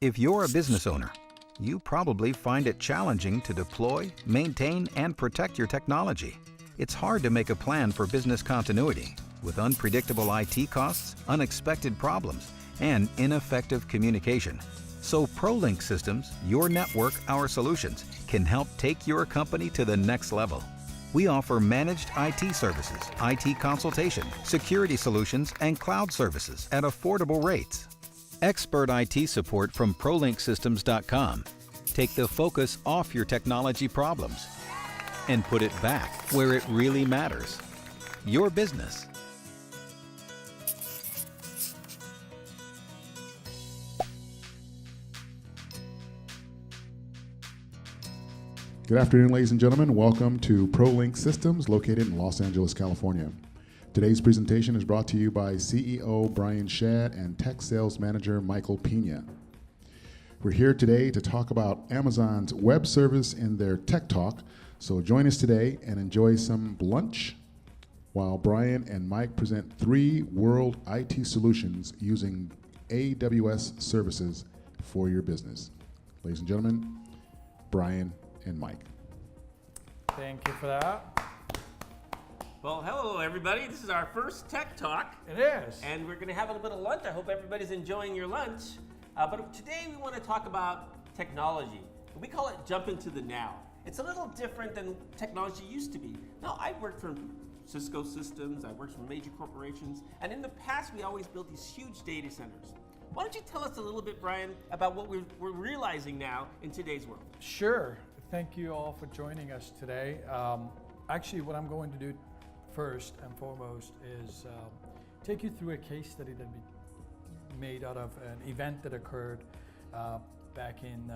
If you're a business owner, you probably find it challenging to deploy, maintain, and protect your technology. It's hard to make a plan for business continuity with unpredictable IT costs, unexpected problems, and ineffective communication. So ProLink Systems, your network, our solutions, can help take your company to the next level. We offer managed IT services, IT consultation, security solutions, and cloud services at affordable rates. Expert IT support from ProLinkSystems.com. Take the focus off your technology problems and put it back where it really matters. Your business. Good afternoon, ladies and gentlemen. Welcome to ProLink Systems, located in Los Angeles, California. Today's presentation is brought to you by CEO Brian Shad and Tech Sales Manager Michael Pena. We're here today to talk about Amazon's web service in their Tech Talk, so join us today and enjoy some lunch while Brian and Mike present 3 world IT solutions using AWS services for your business. Ladies and gentlemen, Brian and Mike. Thank you for that. Well, hello everybody. This is our first Tech Talk. It is. And we're going to have a little bit of lunch. I hope everybody's enjoying your lunch. But today we want to talk about technology. We call it jump into the now. It's a little different than technology used to be. Now, I've worked for Cisco Systems, I've worked for major corporations, and in the past we always built these huge data centers. Why don't you tell us a little bit, Brian, about what we're realizing now in today's world? Sure. Thank you all for joining us today. Actually, what I'm going to do first and foremost is take you through a case study that we made out of an event that occurred back in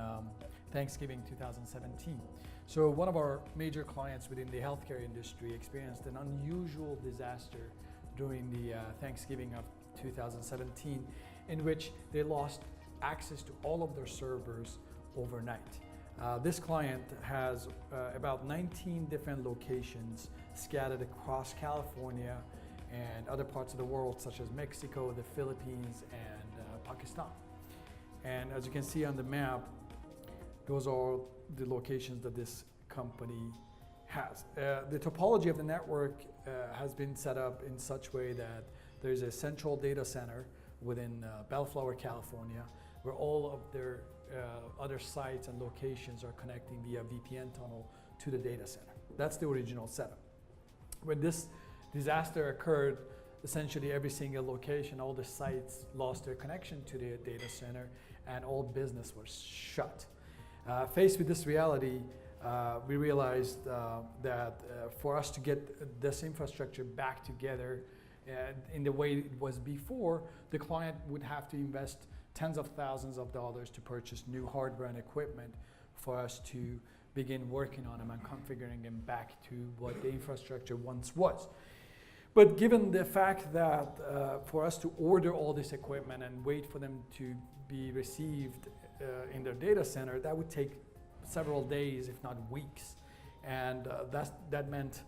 Thanksgiving 2017. So one of our major clients within the healthcare industry experienced an unusual disaster during the Thanksgiving of 2017, in which they lost access to all of their servers overnight. This client has about 19 different locations scattered across California and other parts of the world, such as Mexico, the Philippines, and Pakistan. And as you can see on the map, those are the locations that this company has. The topology of the network has been set up in such way that there's a central data center within Bellflower, California, where all of their other sites and locations are connecting via VPN tunnel to the data center. That's the original setup. When this disaster occurred, essentially every single location, all the sites lost their connection to the data center and all business was shut. Faced with this reality, we realized that for us to get this infrastructure back together in the way it was before, the client would have to invest tens of thousands of dollars to purchase new hardware and equipment for us to begin working on them and configuring them back to what the infrastructure once was. But given the fact that for us to order all this equipment and wait for them to be received in their data center, that would take several days, if not weeks. And that meant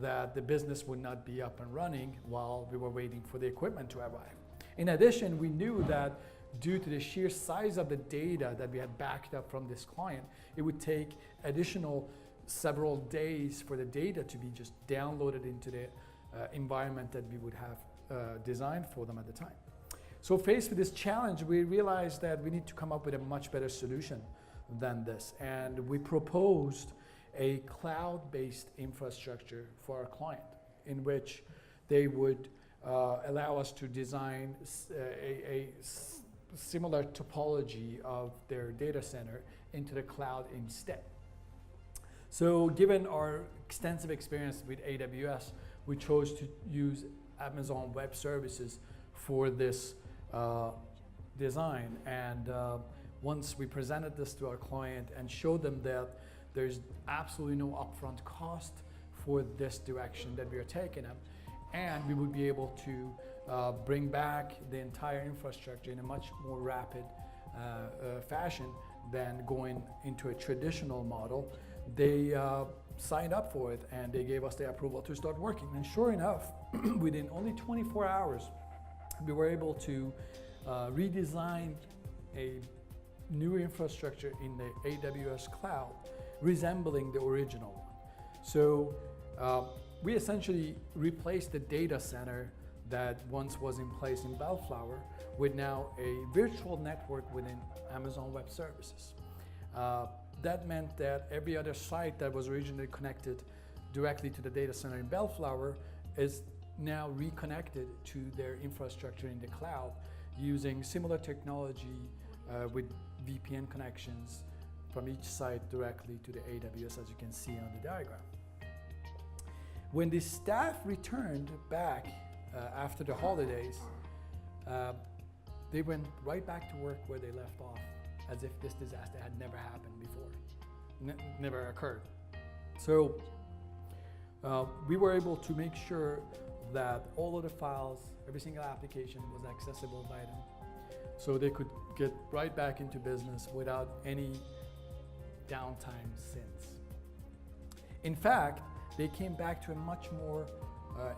that the business would not be up and running while we were waiting for the equipment to arrive. In addition, we knew that due to the sheer size of the data that we had backed up from this client, it would take additional several days for the data to be just downloaded into the environment that we would have designed for them at the time. So faced with this challenge, we realized that we need to come up with a much better solution than this. And we proposed a cloud-based infrastructure for our client, in which they would allow us to design a similar topology of their data center into the cloud instead. So given our extensive experience with AWS, we chose to use Amazon Web Services for this design. And once we presented this to our client and showed them that there's absolutely no upfront cost for this direction that we are taking them, and we would be able to bring back the entire infrastructure in a much more rapid fashion than going into a traditional model, they signed up for it and they gave us the approval to start working. And sure enough, within only 24 hours, we were able to redesign a new infrastructure in the AWS cloud resembling the original one. So we essentially replaced the data center that once was in place in Bellflower with now a virtual network within Amazon Web Services. That meant that every other site that was originally connected directly to the data center in Bellflower is now reconnected to their infrastructure in the cloud using similar technology with VPN connections from each site directly to the AWS, as you can see on the diagram. When the staff returned back after the holidays, they went right back to work where they left off, as if this disaster had never happened before, never occurred. So we were able to make sure that all of the files, every single application was accessible by them, so they could get right back into business without any downtime since. In fact, they came back to a much more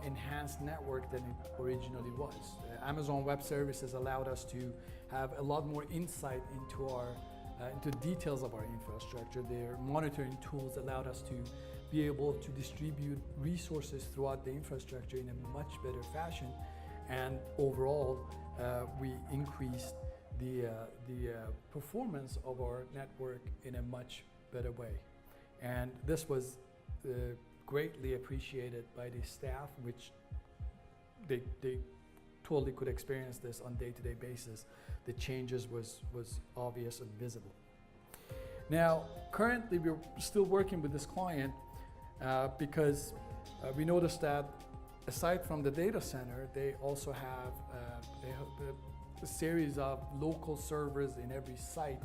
enhanced network than it originally was. Amazon Web Services allowed us to have a lot more insight into into details of our infrastructure. Their monitoring tools allowed us to be able to distribute resources throughout the infrastructure in a much better fashion, and overall we increased the performance of our network in a much better way. And this was greatly appreciated by the staff, which they totally could experience this on day-to-day basis. The changes was obvious and visible. Now, currently we're still working with this client because we noticed that aside from the data center, they also have a series of local servers in every site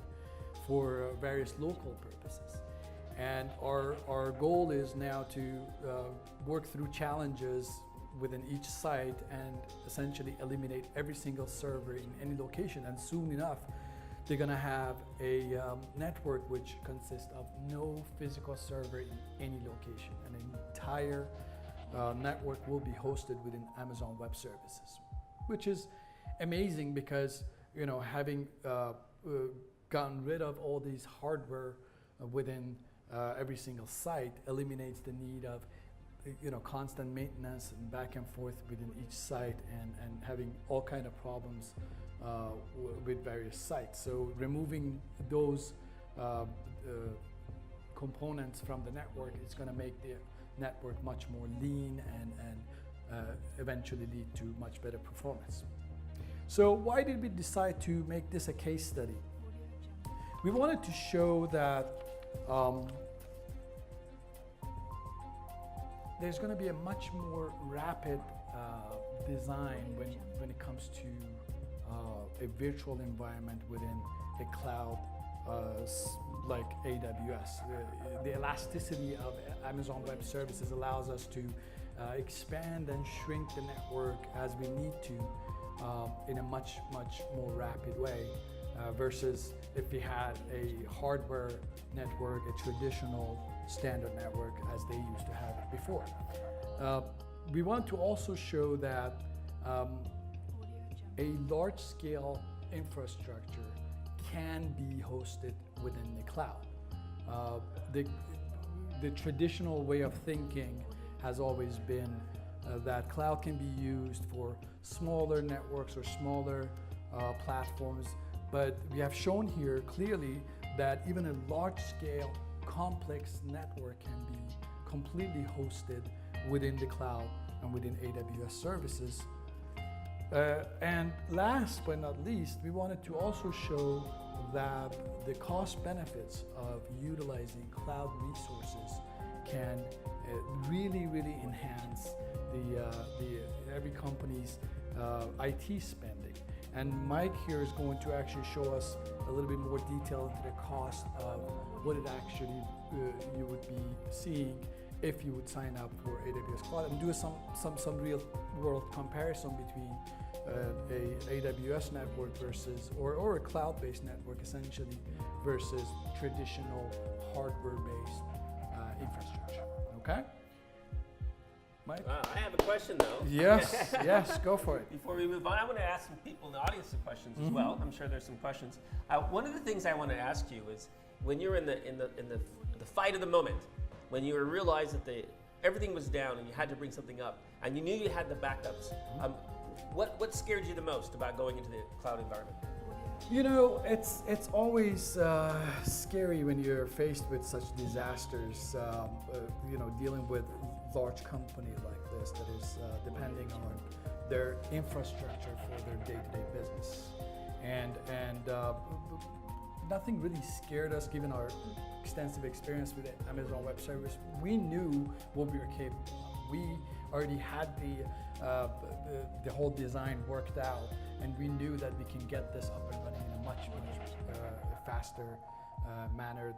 for various local purposes. And our goal is now to work through challenges within each site and essentially eliminate every single server in any location. And soon enough, they're gonna have a network which consists of no physical server in any location. And the entire network will be hosted within Amazon Web Services, which is amazing because, you know, having gotten rid of all these hardware within every single site eliminates the need of, you know, constant maintenance and back and forth within each site and having all kind of problems with various sites. So removing those components from the network is going to make the network much more lean and eventually lead to much better performance. So why did we decide to make this a case study? We wanted to show that there's going to be a much more rapid design when it comes to a virtual environment within a cloud like AWS. The elasticity of Amazon Web Services allows us to expand and shrink the network as we need to in a much more rapid way versus if we had a hardware network, a traditional standard network as they used to have it before. We want to also show that a large-scale infrastructure can be hosted within the cloud. The traditional way of thinking has always been that cloud can be used for smaller networks or smaller platforms, but we have shown here clearly that even a large-scale complex network can be completely hosted within the cloud and within AWS services. And last but not least, we wanted to also show that the cost benefits of utilizing cloud resources can really enhance every company's IT spending. And Mike here is going to actually show us a little bit more detail into the cost of what it actually you would be seeing if you would sign up for AWS Cloud and do some real world comparison between a AWS network versus or a cloud-based network essentially versus traditional hardware-based infrastructure. Okay. Mike? I have a question though. Yes, yes, go for it. Before we move on, I want to ask some people in the audience some questions as well. I'm sure there's some questions. One of the things I want to ask you is when you're in the fight of the moment, when you realized that everything was down and you had to bring something up, and you knew you had the backups. What scared you the most about going into the cloud environment? You know, it's always scary when you're faced with such disasters. You know, dealing with large company like this that is depending on their infrastructure for their day-to-day business, and nothing really scared us given our extensive experience with Amazon Web Service. We knew what we were capable of. We already had the whole design worked out, and we knew that we can get this up and running in a much faster manner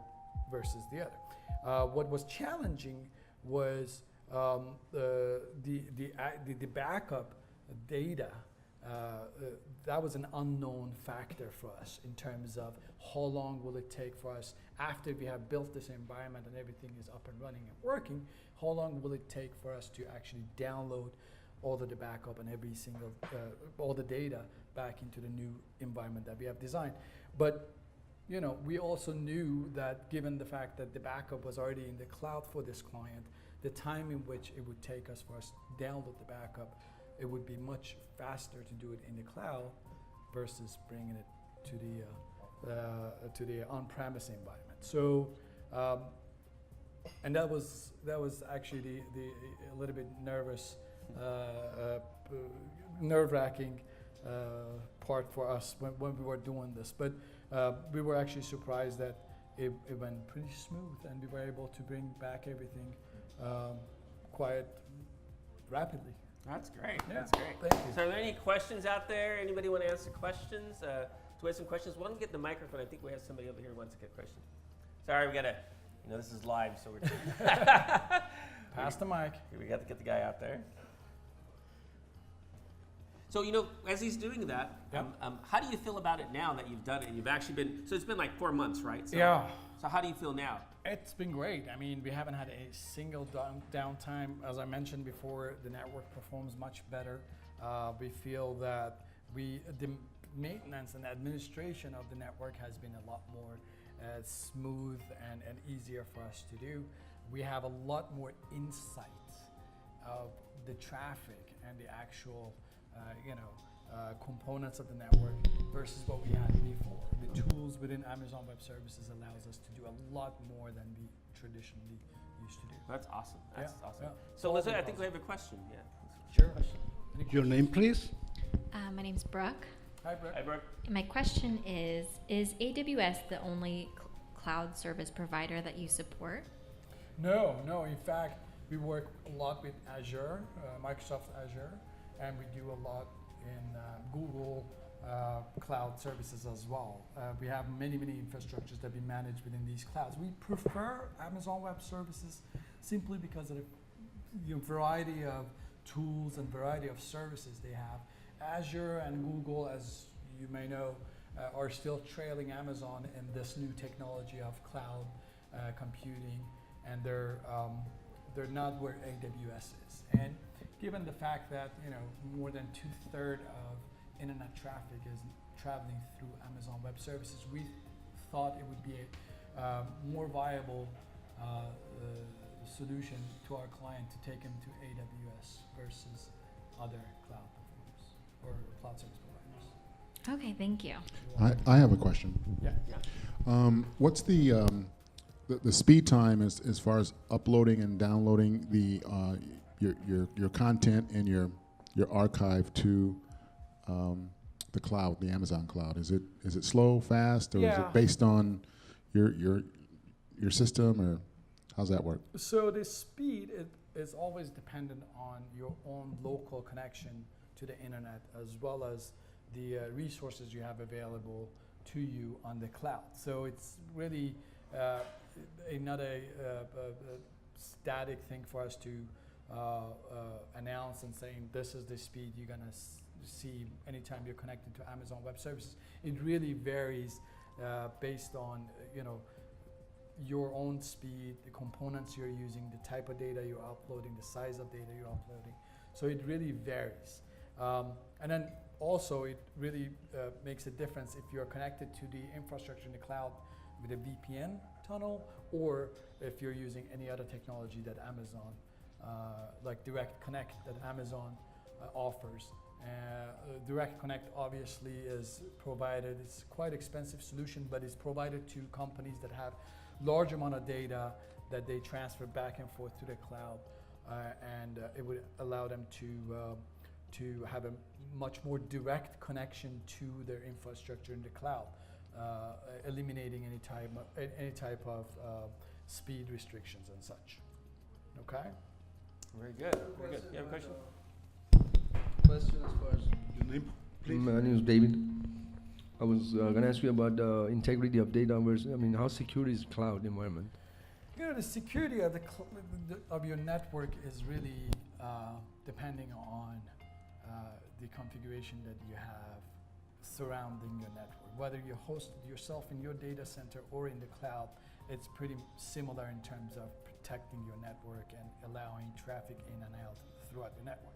versus the other. What was challenging was the backup data. That was an unknown factor for us in terms of how long will it take for us after we have built this environment and everything is up and running and working, how long will it take for us to actually download all of the backup and every single, all the data back into the new environment that we have designed. But you know, we also knew that given the fact that the backup was already in the cloud for this client, the time in which it would take us for us to download the backup, it would be much faster to do it in the cloud versus bringing it to the on-premise environment. So, and that was actually the a little bit nerve-wracking part for us when we were doing this. But we were actually surprised that it went pretty smooth, and we were able to bring back everything quite rapidly. That's great. Yeah. That's great. Thank you. So, are there any questions out there? Anybody want to answer questions? Do we have some questions? Why don't we get the microphone? I think we have somebody over here who wants to get questions. Sorry, we got to, you know, this is live, so we're Pass the mic. we got to get the guy out there. So, you know, as he's doing that, how do you feel about it now that you've done it? You've actually been, so it's been like 4 months, right? So, Yeah. So how do you feel now? It's been great. I mean, we haven't had a single downtime. As I mentioned before, the network performs much better. We feel that the maintenance and administration of the network has been a lot more smooth and easier for us to do. We have a lot more insight of the traffic and the actual, components of the network versus what we had before. The tools within Amazon Web Services allows us to do a lot more than we traditionally used to do. That's awesome. That's awesome. Yeah. So, Liz, I think we have a question. Yeah. Sure. Your name, please? My name's Brooke. Hi, Brett. Hi, Brooke. My question is AWS the only cloud service provider that you support? No. In fact, we work a lot with Azure, Microsoft Azure, and we do a lot in Google cloud services as well. We have many infrastructures that we manage within these clouds. We prefer Amazon Web Services simply because of the variety of tools and variety of services they have. Azure and Google, as you may know, are still trailing Amazon in this new technology of cloud computing, and they're not where AWS is. And given the fact that more than 2/3 of internet traffic is traveling through Amazon Web Services, we thought it would be a more viable solution to our client to take them to AWS versus other cloud providers or cloud service providers. Okay, thank you. I have a question. Yeah. What's the speed time as far as uploading and downloading your content and your archive to the cloud, the Amazon cloud? Is it slow, fast, or is it based on your system, or how's that work? So the speed is always dependent on your own local connection to the internet, as well as the resources you have available to you on the cloud. So it's really not a static thing for us to announce and saying this is the speed you're gonna see anytime you're connected to Amazon Web Services. It really varies based on your own speed, the components you're using, the type of data you're uploading, the size of data you're uploading. So it really varies. And then also it really makes a difference if you're connected to the infrastructure in the cloud with a VPN tunnel, or if you're using any other technology that Amazon, like Direct Connect that Amazon offers. Direct Connect obviously is provided, it's quite expensive solution, but it's provided to companies that have large amount of data that they transfer back and forth to the cloud, and it would allow them to have a much more direct connection to their infrastructure in the cloud, eliminating any type of speed restrictions and such. Okay. Very good. Very good. You have a question? Question as far as your name, please. My name is David. I was going to ask you about the integrity of data versus, how secure is cloud environment? The security of of your network is really depending on the configuration that you have surrounding your network. Whether you host yourself in your data center or in the cloud, it's pretty similar in terms of protecting your network and allowing traffic in and out throughout the network.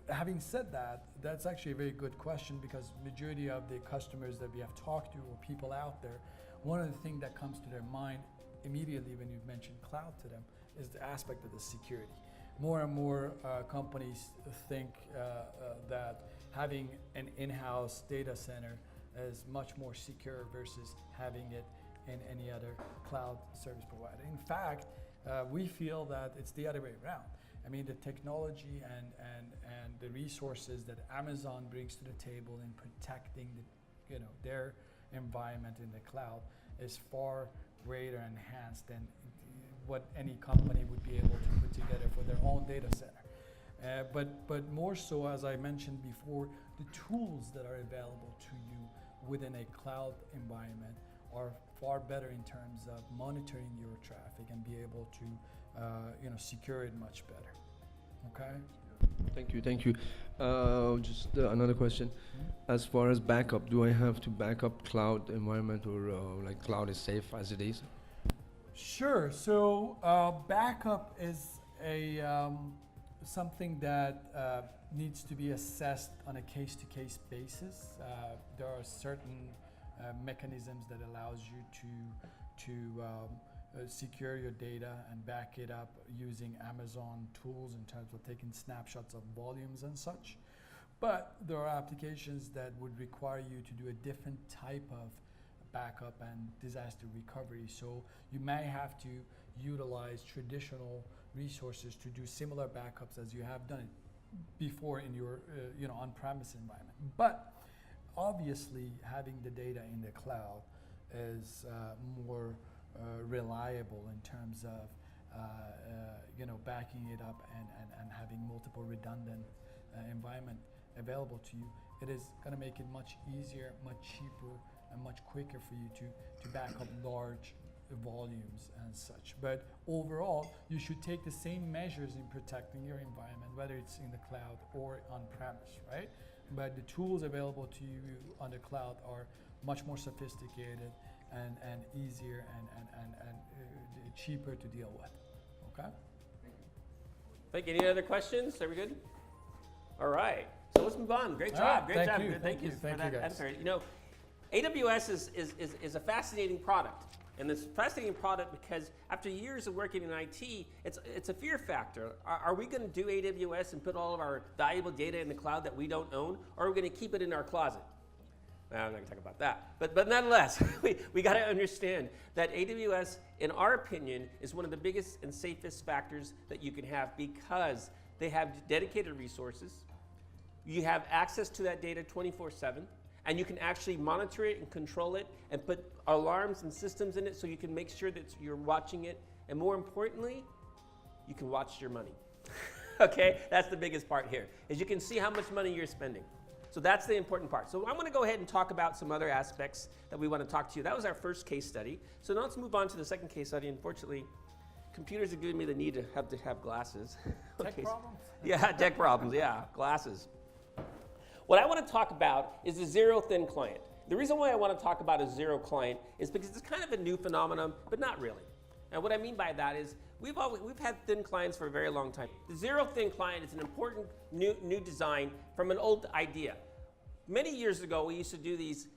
Having said that, that's actually a very good question, because majority of the customers that we have talked to or people out there, one of the things that comes to their mind immediately when you mention cloud to them is the aspect of the security. More and more companies think that having an in-house data center is much more secure versus having it in any other cloud service provider. In fact, we feel that it's the other way around. The technology and the resources that Amazon brings to the table in protecting their environment in the cloud is far greater enhanced than what any company would be able to put together for their own data center. But more so, as I mentioned before, the tools that are available to you within a cloud environment are far better in terms of monitoring your traffic and be able to secure it much better. Okay? Thank you. Just another question. As far as backup, do I have to back up cloud environment, or like cloud is safe as it is? Sure. So backup is something that needs to be assessed on a case-to-case basis. There are certain mechanisms that allows you to secure your data and back it up using Amazon tools in terms of taking snapshots of volumes and such. But there are applications that would require you to do a different type of backup and disaster recovery. So you may have to utilize traditional resources to do similar backups as you have done it before in your on-premise environment. But obviously having the data in the cloud is more reliable in terms of backing it up and having multiple redundant environment available to you. It is going to make it much easier, much cheaper, and much quicker for you to back up large volumes and such. But overall, you should take the same measures in protecting your environment, whether it's in the cloud or on-premise, right? But the tools available to you on the cloud are much more sophisticated and easier and cheaper to deal with. Okay? Thank you. Any other questions? Are we good? All right. So let's move on. Great job. Great job. Thank you for that answer. AWS is a fascinating product. And it's a fascinating product because after years of working in IT, it's a fear factor. Are we going to do AWS and put all of our valuable data in the cloud that we don't own, or are we going to keep it in our closet? I'm not going to talk about that. But nonetheless, we got to understand that AWS, in our opinion, is one of the biggest and safest factors that you can have, because they have dedicated resources. You have access to that data 24/7. And you can actually monitor it and control it and put alarms and systems in it so you can make sure that you're watching it. And more importantly, you can watch your money. Okay, that's the biggest part here, is you can see how much money you're spending. So that's the important part. So I'm going to go ahead and talk about some other aspects that we want to talk to you. That was our first case study. So now let's move on to the second case study. Unfortunately, computers are giving me the need to have glasses. Tech problems? Yeah, tech problems, yeah, glasses. What I want to talk about is the zero-thin client. The reason why I want to talk about a zero client is because it's kind of a new phenomenon, but not really. And what I mean by that is we've had thin clients for a very long time. The zero thin client is an important new design from an old idea. Many years ago, we used to do these,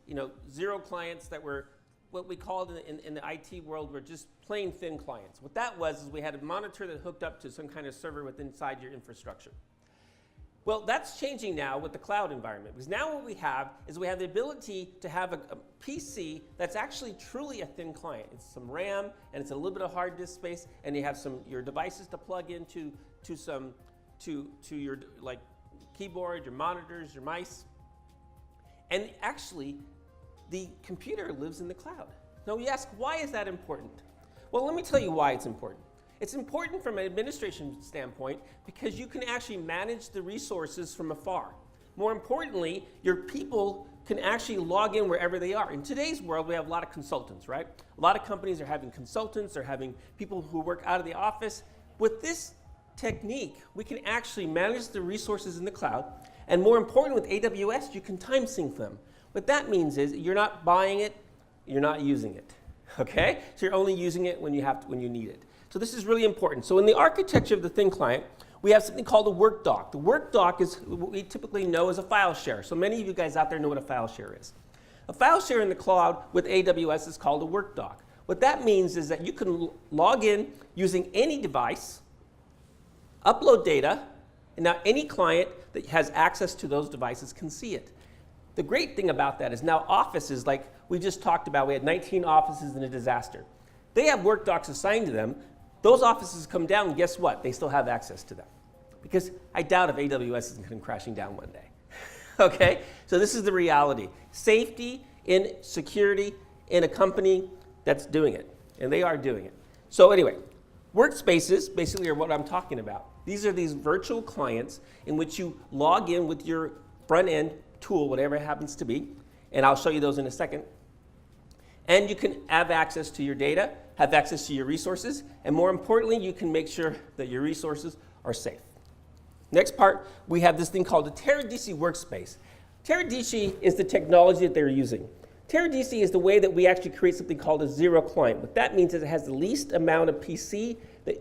zero clients that were what we called in the IT world were just plain thin clients. What that was is we had a monitor that hooked up to some kind of server inside your infrastructure. Well, that's changing now with the cloud environment, because now what we have is we have the ability to have a PC that's actually truly a thin client. It's some RAM, and it's a little bit of hard disk space, and you have your devices to plug into your like keyboard, your monitors, your mice. And actually, the computer lives in the cloud. Now you ask, why is that important? Well, let me tell you why it's important. It's important from an administration standpoint because you can actually manage the resources from afar. More importantly, your people can actually log in wherever they are. In today's world, we have a lot of consultants, right? A lot of companies are having consultants, they're having people who work out of the office. With this technique, we can actually manage the resources in the cloud, and more important, with AWS, you can time sync them. What that means is you're not buying it, you're not using it, okay? So you're only using it when you need it. So this is really important. So in the architecture of the thin client, we have something called a work dock. The work dock is what we typically know as a file share. So many of you guys out there know what a file share is. A file share in the cloud with AWS is called a work dock. What that means is that you can log in using any device, upload data, and now any client that has access to those devices can see it. The great thing about that is now offices, like we just talked about, we had 19 offices in a disaster. They have work docks assigned to them. Those offices come down, and guess what? They still have access to them. Because I doubt if AWS isn't come crashing down one day. Okay? So this is the reality. Safety in security in a company that's doing it. And they are doing it. So anyway, workspaces basically are what I'm talking about. These are these virtual clients in which you log in with your front-end tool, whatever it happens to be. And I'll show you those in a second. And you can have access to your data, have access to your resources, and more importantly, you can make sure that your resources are safe. Next part, we have this thing called a Teradata workspace. Teradata is the technology that they're using. Teradata is the way that we actually create something called a zero client. What that means is it has the least amount of PC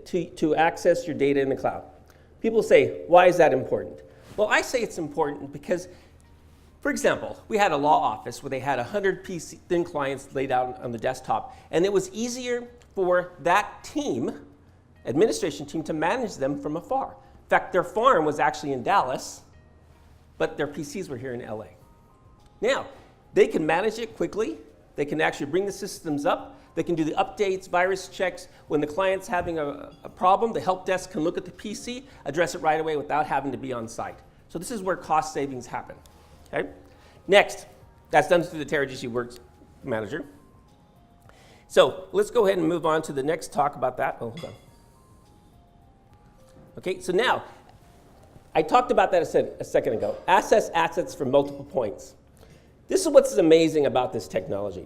to access your data in the cloud. People say, why is that important? Well, I say it's important because, for example, we had a law office where they had 100 PC thin clients laid out on the desktop, and it was easier for that team, administration team, to manage them from afar. In fact, their farm was actually in Dallas, but their PCs were here in LA. Now, they can manage it quickly. They can actually bring the systems up. They can do the updates, virus checks. When the client's having a problem, the help desk can look at the PC, address it right away without having to be on site. So this is where cost savings happen. Okay? Next, that's done through the Teradata Works Manager. So let's go ahead and move on to the next talk about that. Oh, hold on. Okay, so now, I talked about that a second ago. Access assets from multiple points. This is what's amazing about this technology.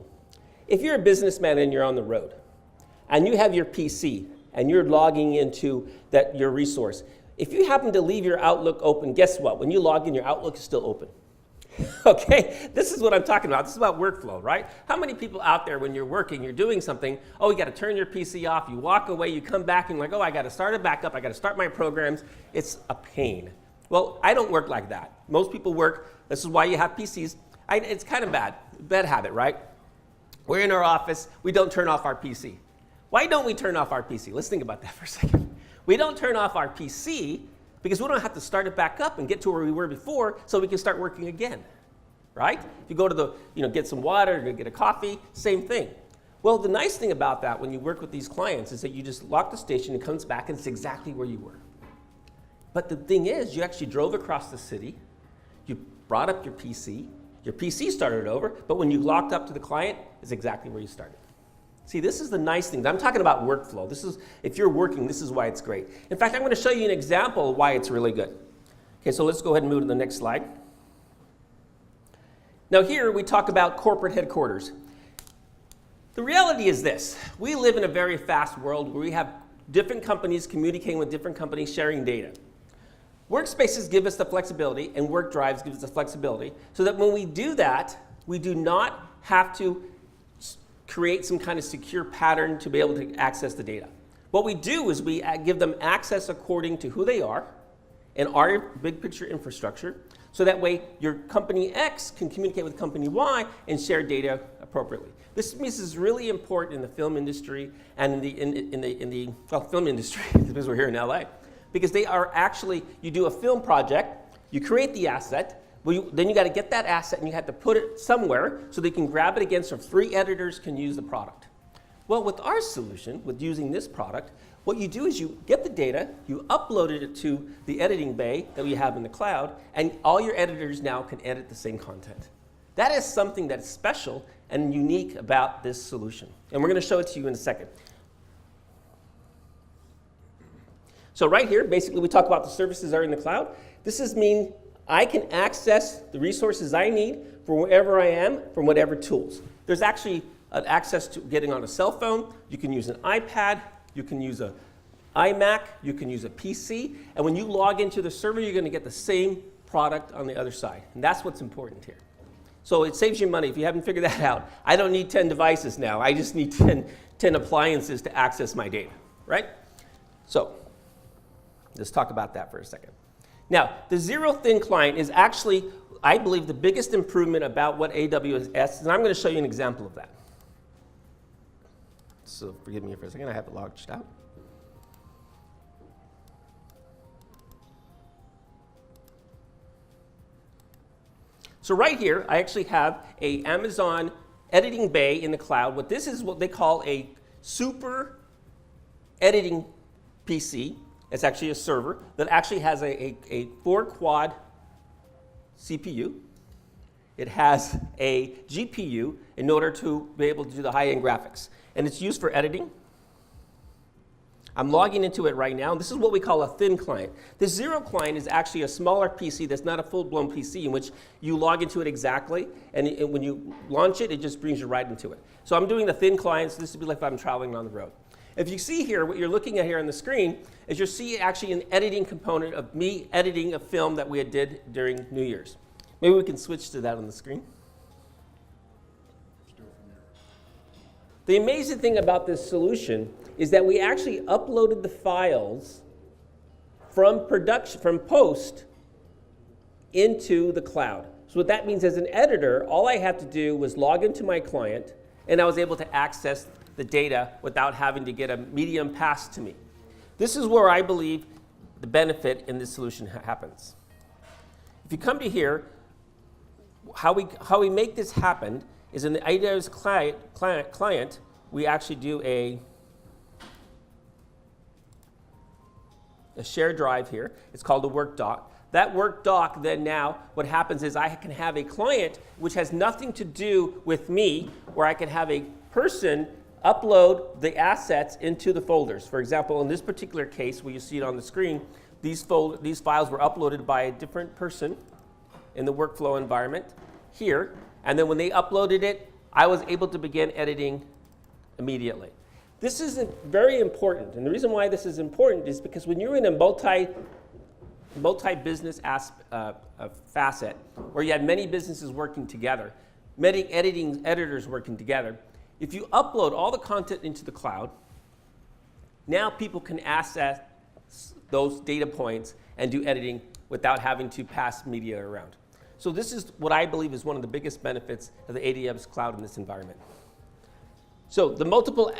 If you're a businessman and you're on the road, and you have your PC, and you're logging into your resource, if you happen to leave your Outlook open, guess what? When you log in, your Outlook is still open. Okay, this is what I'm talking about. This is about workflow, right? How many people out there, when you're working, you're doing something, oh, you got to turn your PC off, you walk away, you come back, and you're like, oh, I got to start it back up, I got to start my programs. It's a pain. Well, I don't work like that. Most people work, this is why you have PCs. It's kind of bad habit, right? We're in our office, we don't turn off our PC. Why don't we turn off our PC? Let's think about that for a second. We don't turn off our PC because we don't have to start it back up and get to where we were before so we can start working again, right? If you go to get some water, or get a coffee, same thing. Well, the nice thing about that when you work with these clients is that you just lock the station, it comes back, and it's exactly where you were. But the thing is, you actually drove across the city, you brought up your PC started over, but when you locked up to the client, it's exactly where you started. See, this is the nice thing. I'm talking about workflow. This is, if you're working, this is why it's great. In fact, I'm going to show you an example of why it's really good. Okay, so let's go ahead and move to the next slide. Now here we talk about corporate headquarters. The reality is this. We live in a very fast world where we have different companies communicating with different companies sharing data. Workspaces give us the flexibility, and work drives give us the flexibility, so that when we do that, We do not have to create some kind of secure pattern to be able to access the data. What we do is we give them access according to who they are and our big picture infrastructure, so that way your company X can communicate with company Y and share data appropriately. This is really important in the film industry and in the film industry, because we're here in LA, because they are actually, you do a film project, you create the asset, then you got to get that asset and you have to put it somewhere so they can grab it again so free editors can use the product. Well, with our solution, with using this product, what you do is you get the data, you upload it to the editing bay that we have in the cloud, and all your editors now can edit the same content. That is something that's special and unique about this solution. And we're going to show it to you in a second. So right here, basically, we talk about the services that are in the cloud. This means I can access the resources I need for wherever I am from whatever tools. There's actually access to getting on a cell phone. You can use an iPad. You can use an iMac. You can use a PC. And when you log into the server, you're going to get the same product on the other side. And that's what's important here. So it saves you money. If you haven't figured that out, I don't need 10 devices now. I just need 10 appliances to access my data, right? So let's talk about that for a second. Now, the zero thin client is actually, I believe, the biggest improvement about what AWS is, and I'm going to show you an example of that. So forgive me for a second, I have it logged out. So right here, I actually have a Amazon editing bay in the cloud. What this is what they call a super editing PC. It's actually a server that actually has a 4-quad CPU. It has a GPU in order to be able to do the high-end graphics. And it's used for editing. I'm logging into it right now. This is what we call a thin client. The zero client is actually a smaller PC that's not a full-blown PC in which you log into it exactly, and when you launch it, it just brings you right into it. So I'm doing the thin client, so this would be like if I'm traveling on the road. If you see here, what you're looking at here on the screen is you'll see actually an editing component of me editing a film that we did during New Year's. Maybe we can switch to that on the screen. The amazing thing about this solution is that we actually uploaded the files from production, from post, into the cloud. So what that means, as an editor, all I had to do was log into my client, and I was able to access the data without having to get a medium passed to me. This is where I believe the benefit in this solution happens. If you come to here, how we make this happen is in the AWS client, we actually do a shared drive here. It's called a work doc. That work doc, then now, what happens is I can have a client which has nothing to do with me, where I can have a person upload the assets into the folders. For example, in this particular case, where you see it on the screen, these files were uploaded by a different person in the workflow environment here. And then when they uploaded it, I was able to begin editing immediately. This is very important. And the reason why this is important is because when you're in a multi-business facet, where you have many businesses working together, many editors working together, if you upload all the content into the cloud, now people can access those data points and do editing without having to pass media around. So this is what I believe is one of the biggest benefits of the AWS cloud in this environment. So the multiple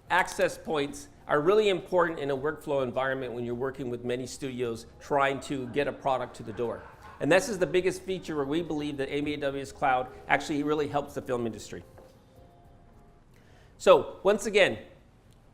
access points are really important in a workflow environment when you're working with many studios trying to get a product to the door. And this is the biggest feature where we believe that AWS cloud actually really helps the film industry. So once again,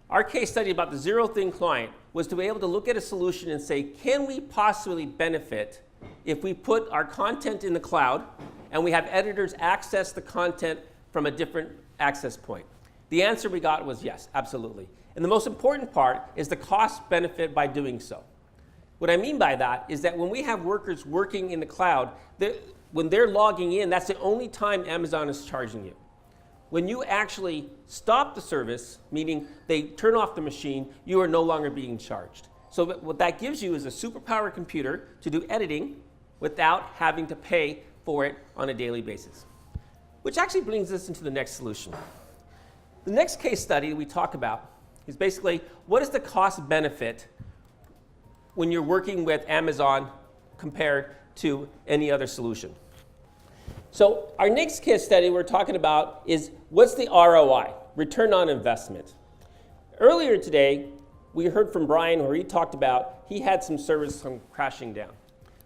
our case study about the zero thin client was to be able to look at a solution and say, can we possibly benefit if we put our content in the cloud and we have editors access the content from a different access point? The answer we got was yes, absolutely. And the most important part is the cost benefit by doing so. What I mean by that is that when we have workers working in the cloud, when they're logging in, that's the only time Amazon is charging you. When you actually stop the service, meaning they turn off the machine, you are no longer being charged. So what that gives you is a superpower computer to do editing without having to pay for it on a daily basis. Which actually brings us into the next solution. The next case study we talk about is basically what is the cost benefit when you're working with Amazon compared to any other solution. So our next case study we're talking about is what's the ROI, return on investment. Earlier today, we heard from Brian where he talked about he had some servers come crashing down.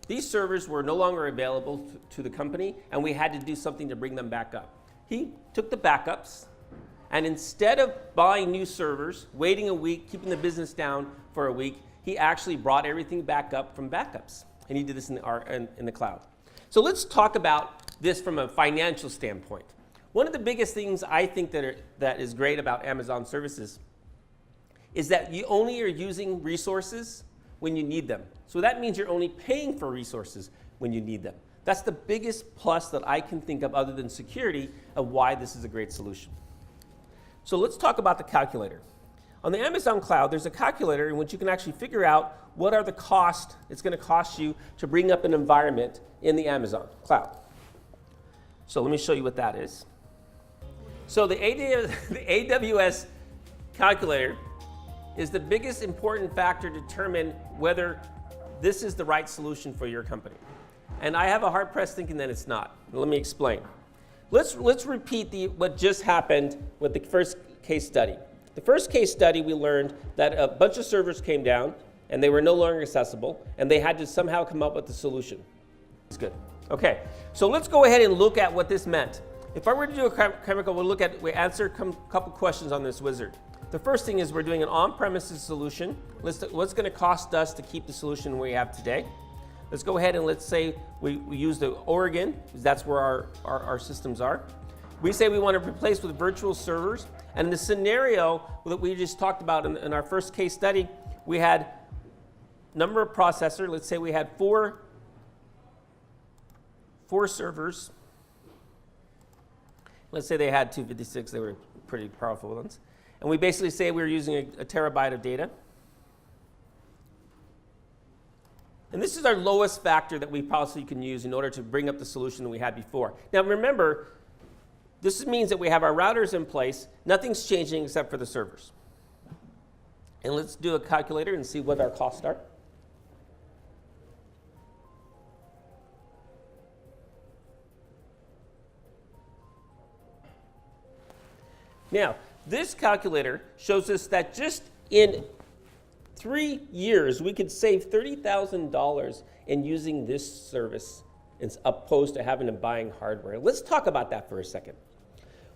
These servers were no longer available to the company, and we had to do something to bring them back up. He took the backups, and instead of buying new servers, waiting a week, keeping the business down for a week, he actually brought everything back up from backups. And he did this in the cloud. So let's talk about this from a financial standpoint. One of the biggest things I think that is great about Amazon services is that you only are using resources when you need them. So that means you're only paying for resources when you need them. That's the biggest plus that I can think of other than security of why this is a great solution. So let's talk about the calculator. On the Amazon cloud, there's a calculator in which you can actually figure out what are the costs it's going to cost you to bring up an environment in the Amazon cloud. So let me show you what that is. So the AWS calculator is the biggest important factor to determine whether this is the right solution for your company. And I have a hard press thinking that it's not. Let me explain. Let's repeat what just happened with the first case study. The first case study, we learned that a bunch of servers came down and they were no longer accessible, and they had to somehow come up with a solution. It's good. Okay, so let's go ahead and look at what this meant. If I were to do a chemical, we answer a couple questions on this wizard. The first thing is we're doing an on-premises solution. What's going to cost us to keep the solution we have today? Let's go ahead and let's say we use the Oregon, because that's where our systems are. We say we want to replace with virtual servers. And in the scenario that we just talked about in our first case study, we had number of processor. Let's say we had four servers. Let's say they had 256. They were pretty powerful ones. And we basically say we were using a terabyte of data. And this is our lowest factor that we possibly can use in order to bring up the solution that we had before. Now remember, this means that we have our routers in place. Nothing's changing except for the servers. And let's do a calculator and see what our costs are. Now, this calculator shows us that just in 3 years, we could save $30,000 in using this service as opposed to having to buying hardware. Let's talk about that for a second.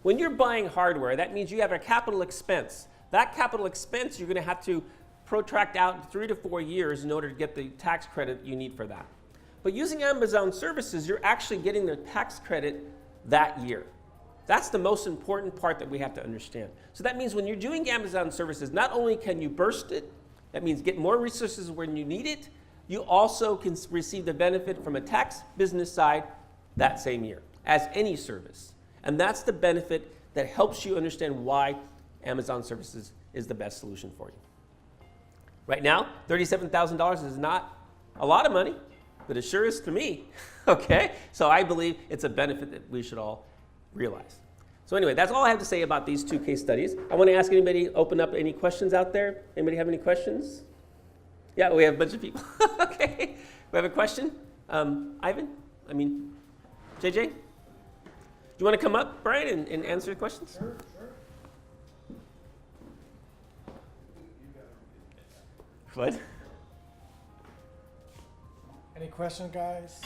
When you're buying hardware, that means you have a capital expense. That capital expense you're going to have to protract out 3 to 4 years in order to get the tax credit you need for that. But using Amazon services, you're actually getting the tax credit that year. That's the most important part that we have to understand. So that means when you're doing Amazon services, not only can you burst it, that means get more resources when you need it, you also can receive the benefit from a tax business side that same year, as any service. And that's the benefit that helps you understand why Amazon services is the best solution for you. Right now, $37,000 is not a lot of money, but it sure is to me, okay? So I believe it's a benefit that we should all realize. So anyway, that's all I have to say about these two case studies. I want to ask anybody, open up any questions out there. Anybody have any questions? Yeah, we have a bunch of people. Okay, we have a question. JJ? Do you want to come up, Brian, and answer the questions? Sure. What? Any questions, guys?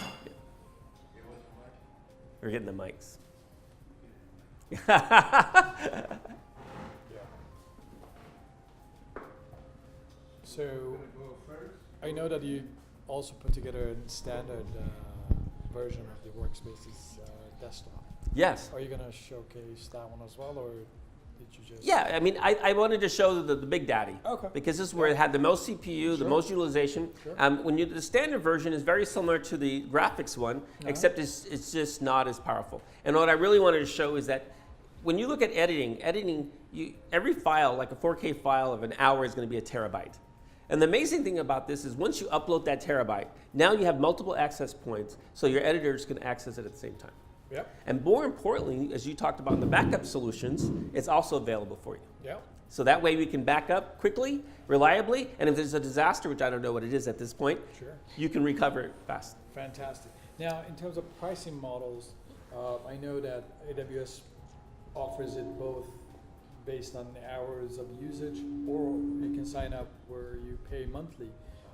We're getting the mics. So I know that you also put together a standard version of the Workspaces desktop. Yes. Are you going to showcase that one as well, or did you just? Yeah, I mean, I wanted to show the Big Daddy. Okay. Because this is where it had the most CPU, the most utilization. Sure. The standard version is very similar to the graphics one, except it's just not as powerful. And what I really wanted to show is that when you look at editing, every file, like a 4K file of an hour, is going to be a terabyte. And the amazing thing about this is once you upload that terabyte, now you have multiple access points, so your editors can access it at the same time. Yep. And more importantly, as you talked about in the backup solutions, it's also available for you. Yep. So that way we can back up quickly, reliably, and if there's a disaster, which I don't know what it is at this point, Sure. you can recover it fast. Fantastic. Now, in terms of pricing models, I know that AWS offers it both based on hours of usage, or you can sign up where you pay monthly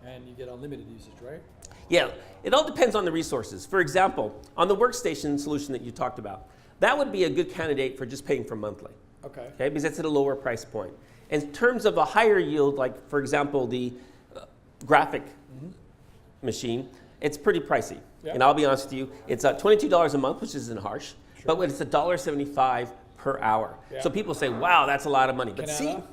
and you get unlimited usage, right? Yeah, it all depends on the resources. For example, on the workstation solution that you talked about, that would be a good candidate for just paying for monthly. Okay. Okay, because it's at a lower price point. In terms of a higher yield, like for example, the graphic machine, it's pretty pricey. Yep. And I'll be honest with you, it's $22 a month, which isn't harsh, but it's $1.75 per hour. Yep. So people say, wow, that's a lot of money. But Canada?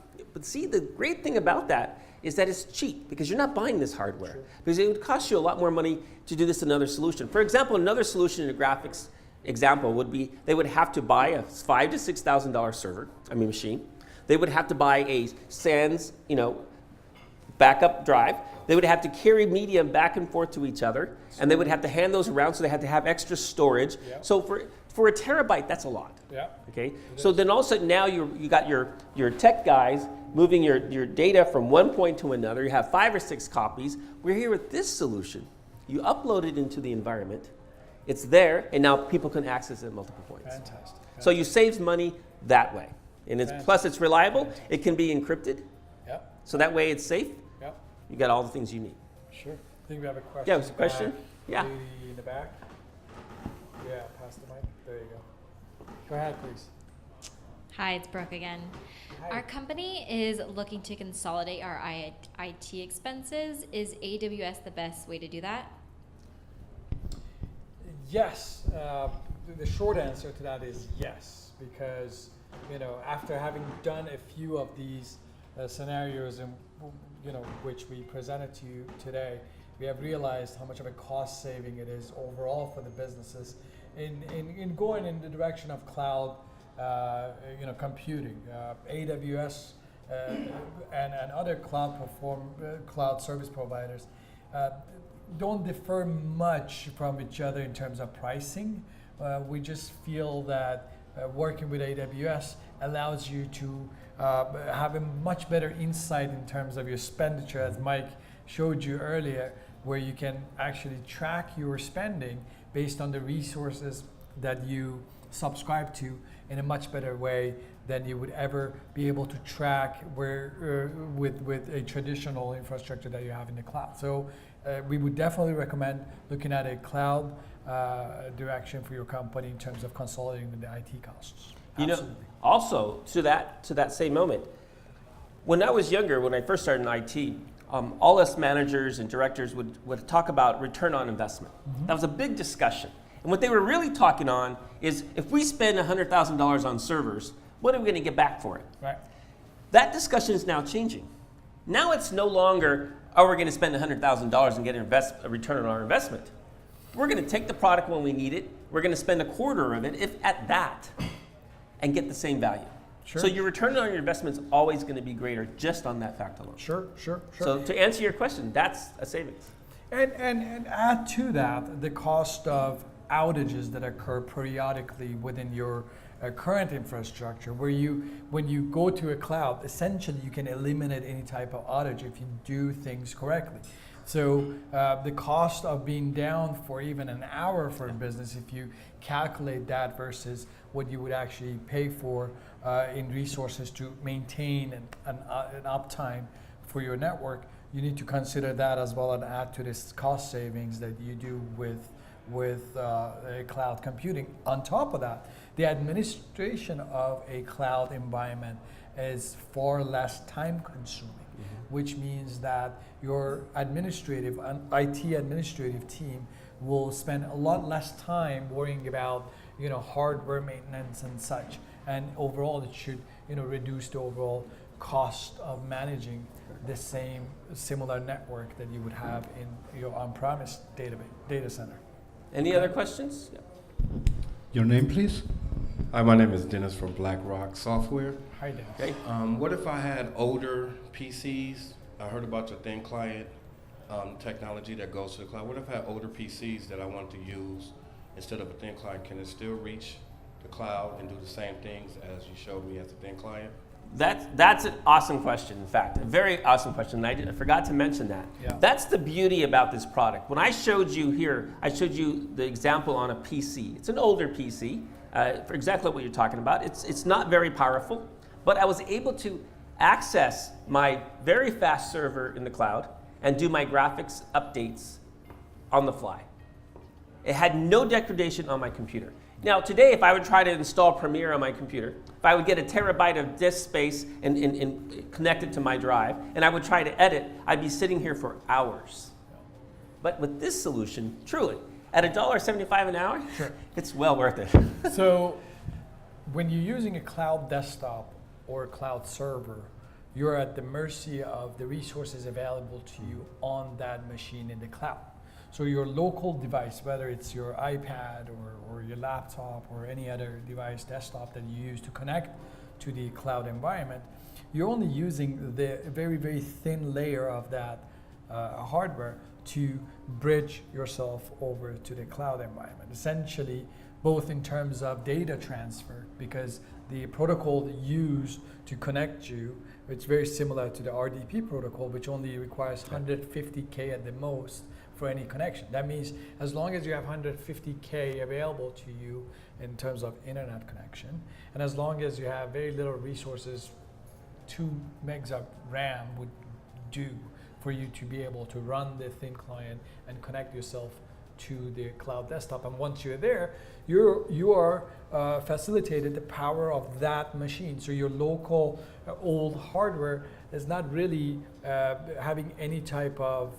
see, the great thing about that is that it's cheap because you're not buying this hardware. Because it would cost you a lot more money to do this in another solution. For example, another solution in a graphics example would be they would have to buy a $5,000 to $6,000 machine. They would have to buy a SANS, backup drive. They would have to carry media back and forth to each other, and they would have to hand those around, so they had to have extra storage. Yep. So for a terabyte, that's a lot. Yeah. Okay. So then all of a sudden now you got your tech guys moving your data from one point to another. You have 5 or 6 copies. We're here with this solution. You upload it into the environment. It's there, and now people can access it at multiple points. Fantastic. So you save money that way. And plus it's reliable. It can be encrypted. Yep. So that way it's safe. Yep. You got all the things you need. Sure. I think we have a question. Yeah, there's a question? Yeah. Lady in the back. Yeah, pass the mic. There you go. Go ahead, please. Hi, it's Brooke again. Hi. Our company is looking to consolidate our IT expenses. Is AWS the best way to do that? Yes. The short answer to that is yes, because after having done a few of these scenarios and which we presented to you today, we have realized how much of a cost saving it is overall for the businesses in going in the direction of cloud computing. AWS and other cloud service providers don't differ much from each other in terms of pricing. We just feel that working with AWS allows you to have a much better insight in terms of your expenditure, as Mike showed you earlier, where you can actually track your spending based on the resources that you subscribe to in a much better way than you would ever be able to track with a traditional infrastructure that you have in the cloud. So we would definitely recommend looking at a cloud direction for your company in terms of consolidating the IT costs. Absolutely. Also to that same moment, when I was younger, when I first started in IT, all us managers and directors would talk about return on investment. Mm-hmm. That was a big discussion. And what they were really talking on is if we spend $100,000 on servers, what are we going to get back for it? Right. That discussion is now changing. Now it's no longer, we're going to spend $100,000 and get a return on our investment. We're going to take the product when we need it. We're going to spend a quarter of it, if at that, and get the same value. Sure. So your return on your investment is always going to be greater just on that fact alone. Sure. So to answer your question, that's a savings. And add to that the cost of outages that occur periodically within your current infrastructure, where when you go to a cloud, essentially you can eliminate any type of outage if you do things correctly. So the cost of being down for even an hour for a business, if you calculate that versus what you would actually pay for in resources to maintain an uptime for your network, you need to consider that as well and add to this cost savings that you do with cloud computing. On top of that, the administration of a cloud environment is far less time consuming, which means that your IT administrative team will spend a lot less time worrying about hardware maintenance and such, and overall it should reduce the overall cost of managing the similar network that you would have in your on-premise data center. Any other questions? Yeah. Your name, please? Hi, my name is Dennis from BlackRock Software. Hi, Dennis. Okay. What if I had older PCs? I heard about your thin client technology that goes to the cloud. What if I had older PCs that I want to use instead of a thin client, can it still reach the cloud and do the same things as you showed me as a thin client? That's an awesome question, in fact, a very awesome question. I forgot to mention that. Yeah. That's the beauty about this product. When I showed you here, I showed you the example on a PC. It's an older PC, for exactly what you're talking about. It's not very powerful, but I was able to access my very fast server in the cloud and do my graphics updates on the fly. It had no degradation on my computer. Now today, if I would try to install Premiere on my computer, if I would get a terabyte of disk space and connect it to my drive, and I would try to edit, I'd be sitting here for hours. But with this solution, truly, at $1.75 an hour, Sure. it's well worth it. So when you're using a cloud desktop or a cloud server, you're at the mercy of the resources available to you on that machine in the cloud. So your local device, whether it's your iPad or your laptop or any other device, desktop that you use to connect to the cloud environment, you're only using the very, very thin layer of that hardware to bridge yourself over to the cloud environment. Essentially, both in terms of data transfer, because the protocol used to connect you, it's very similar to the RDP protocol, which only requires 150K at the most for any connection. That means as long as you have 150K available to you in terms of internet connection, and as long as you have very little resources, 2 megs of RAM would do for you to be able to run the thin client and connect yourself to the cloud desktop. And once you're there, you are facilitated the power of that machine. So your local old hardware is not really having any type of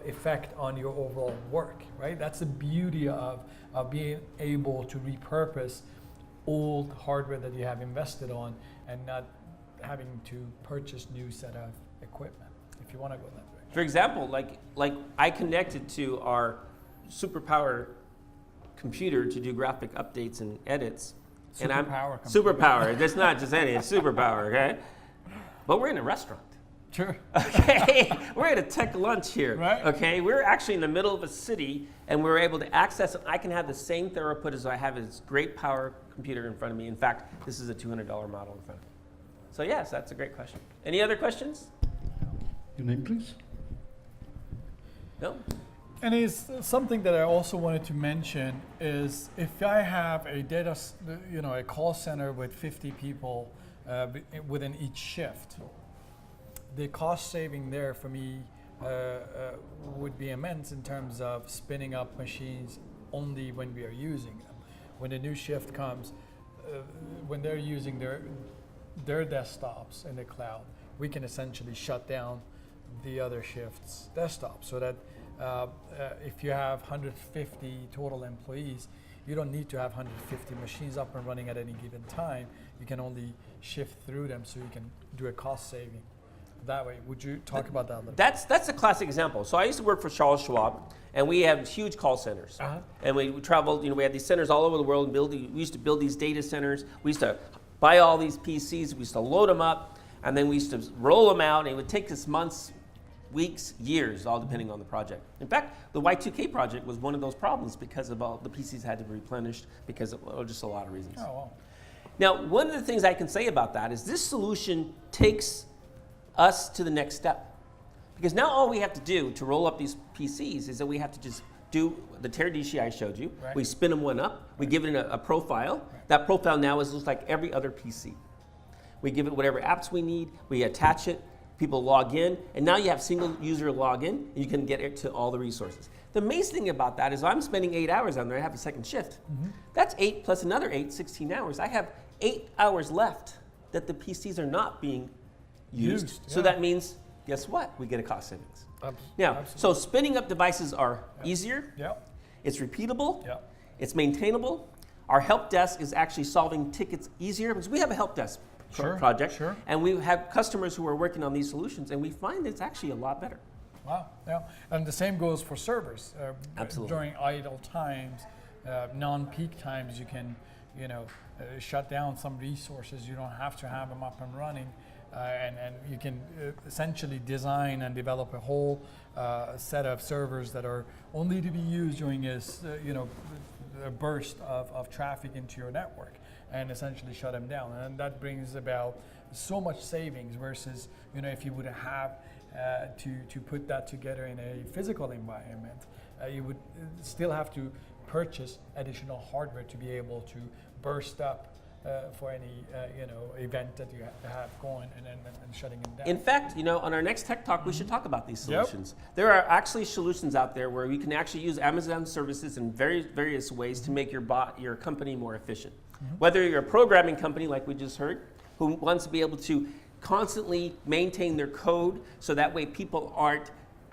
effect on your overall work, right? That's the beauty of being able to repurpose old hardware that you have invested on and not having to purchase new set of equipment, if you want to go that direction. For example, like I connected to our superpower computer to do graphic updates and edits. Superpower computer. Superpower. That's not just any, it's superpower, okay? But we're in a restaurant. Sure. Okay, we're at a tech lunch here. Right. Okay, we're actually in the middle of a city, and we're able to access it. I can have the same throughput as I have this great power computer in front of me. In fact, this is a $200 model in front of me. So yes, that's a great question. Any other questions? Your name, please? No? And it's something that I also wanted to mention is if I have a a call center with 50 people within each shift, the cost saving there for me would be immense in terms of spinning up machines only when we are using them. When the new shift comes, when they're using their desktops in the cloud, we can essentially shut down the other shift's desktop so that if you have 150 total employees, you don't need to have 150 machines up and running at any given time. You can only shift through them so you can do a cost saving that way. Would you talk about that a little bit? That's a classic example. So I used to work for Charles Schwab, and we have huge call centers. Uh-huh. And we traveled, we had these centers all over the world, and we used to build these data centers. We used to buy all these PCs, we used to load them up, and then we used to roll them out, and it would take us months, weeks, years, all depending on the project. In fact, the Y2K project was one of those problems because of all the PCs had to be replenished because of just a lot of reasons. Oh, wow. Now, one of the things I can say about that is this solution takes us to the next step. Because now all we have to do to roll up these PCs is that we have to just do the Teradisci I showed you. Right. We spin them one up, we give it a profile. Right. That profile now is just like every other PC. We give it whatever apps we need, we attach it, people log in, and now you have single user login, and you can get it to all the resources. The amazing thing about that is I'm spending 8 hours on there, I have a second shift. Mm-hmm. That's 8 plus another 8, 16 hours. I have 8 hours left that the PCs are not being used. So that means, guess what? We get a cost savings. Now, absolutely. So spinning up devices are easier, it's repeatable, it's maintainable. Our help desk is actually solving tickets easier because we have a help desk project, and we have customers who are working on these solutions, and we find it's actually a lot better. Wow, yeah. And the same goes for servers. Absolutely. During idle times, non-peak times, you can, shut down some resources. You don't have to have them up and running. And you can essentially design and develop a whole set of servers that are only to be used during a burst of traffic into your network and essentially shut them down. And that brings about so much savings versus, if you would have to put that together in a physical environment, you would still have to purchase additional hardware to be able to burst up for any event that you have going and shutting them down. In fact, on our next Tech Talk, we should talk about these solutions. There are actually solutions out there where you can actually use Amazon services in various ways to make your company more efficient. Whether you're a programming company like we just heard, who wants to be able to constantly maintain their code so that way people aren't,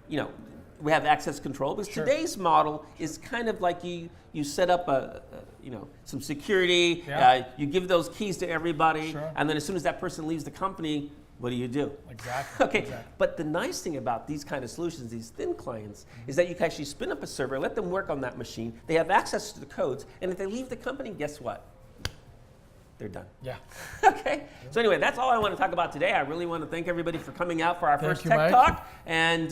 we have access control. Because today's model is kind of like you set up some security, you give those keys to everybody, and then as soon as that person leaves the company, what do? Exactly. Okay, exactly. but the nice thing about these kind of solutions, these thin clients, is that you can actually spin up a server, let them work on that machine, they have access to the codes, and if they leave the company, guess what? They're done. Yeah. Okay. So anyway, that's all I want to talk about today. I really want to thank everybody for coming out for our first Tech Mike. Talk. And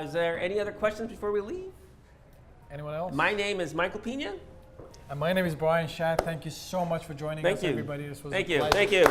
is there any other questions before we leave? Anyone else? My name is Michael Pina. And my name is Brian Shatt. Thank you so much for joining us, everybody. This was a pleasure. Thank you.